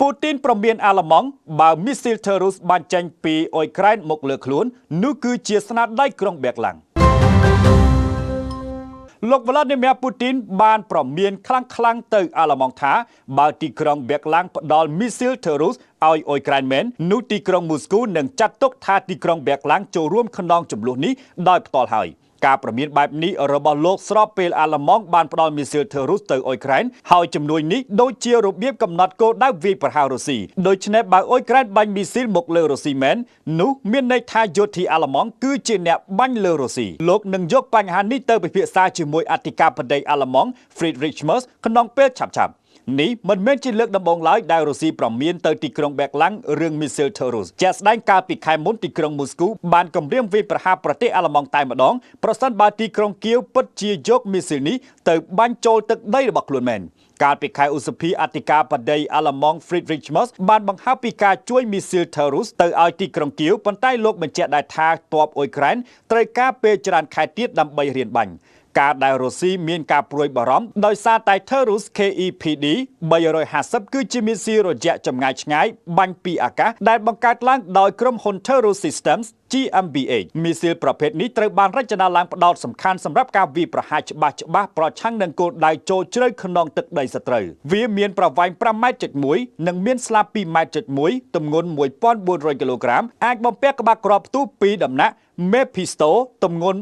ពូទីនប្រមានអាល្លឺម៉ង់បើមីស៊ីល Taurus បានចេញពីអ៊ុយក្រែនមកលើខ្លួននោះគឺជាស្នាដៃក្រុងបេកឡាំងលោក Vladimir Putin បានប្រមានខ្លាំងទៅអាល្លឺម៉ង់ថាបើទីក្រុងបេកឡាំងផ្ដល់មីស៊ីល Taurus ឲ្យអ៊ុយក្រែនមែននោះទីក្រុងមូស្គូនឹងចាត់ទុកថាទីក្រុងបេកឡាំងចូលរួមក្នុងចំនួននេះដោយផ្ទាល់ហើយការប្រមានបែបនេះរបស់លោកស្របពេលអាល្លឺម៉ង់បានផ្ដល់មីស៊ីល Taurus ទៅអ៊ុយក្រែនហើយជំនួយនេះដូចជារបៀបកំណត់គោលដៅវាយប្រហាររុស្ស៊ីដូច្នេះបើអ៊ុយក្រែនបាញ់មីស៊ីលមកលើរុស្ស៊ីមែននោះមានន័យថាយោធាអាល្លឺម៉ង់គឺជាអ្នកបាញ់លើរុស្ស៊ីលោកនឹងយកបញ្ហានេះទៅពិភាក្សាជាមួយអធិការបតីអាល្លឺម៉ង់ Friedrich Merz ក្នុងពេលឆាប់ៗនេះមិនមែនជាលើកដំបូងឡើយដែលរុស្ស៊ីប្រមានទៅទីក្រុងបេកឡាំងរឿងមីស៊ីល Taurus ជាក់ស្ដែងកាលពីខែមុនទីក្រុងមូស្គូបានគម្រាមវាយប្រហារប្រទេសអាល្លឺម៉ង់តែម្ដងប្រសិនបើទីក្រុងគៀវពិតជាយកមីស៊ីលនេះទៅបាញ់ចូលទឹកដីរបស់ខ្លួនមែនកាលពីខែឧសភាអធិការបតីអាល្លឺម៉ង់ Friedrich Merz បានបង្ហើបពីការជួយមីស៊ីល Taurus ទៅឲ្យទីក្រុងគៀវប៉ុន្តែលោកបញ្ជាក់ដែរថាទ័ពអ៊ុយក្រែនត្រូវការពេលច្រើនខែទៀតដើម្បីរៀនបាញ់ការដែលរុស្ស៊ីមានការព្រួយបារម្ភដោយសារតែ Taurus KEPD 350គឺជាមីស៊ីលរយៈចម្ងាយឆ្ងាយបាញ់ពីអាកាសដែលបង្កើតឡើងដោយក្រុមហ៊ុន Taurus Systems GmbH មីស៊ីលប្រភេទនេះត្រូវបានរចនាឡើងផ្ដោតសំខាន់សម្រាប់ការវាយប្រហារច្បាស់ប្រឆាំងនឹងគោលដៅចូលជ្រៅក្នុងទឹកដីសត្រូវវាមានប្រវែង 5.1 ម៉ែត្រនិងមានស្លាប 2.1 ម៉ែត្រទម្ងន់ 1400 គីឡូក្រាមអាចបំពាក់ក្បាលគ្រាប់ផ្ទុះពីដំណាក់ Mephisto ទម្ងន់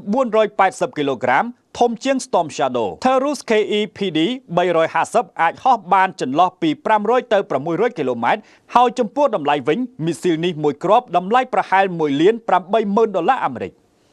480 គីឡូក្រាមធំជាង Storm Shadow Taurus KEPD 350អាចហោះបានចន្លោះពី500ទៅ600គីឡូម៉ែត្រហើយចំពោះតម្លៃវិញមីស៊ីលនេះមួយគ្រាប់តម្លៃប្រហែល$1,80,000 អាមេរិក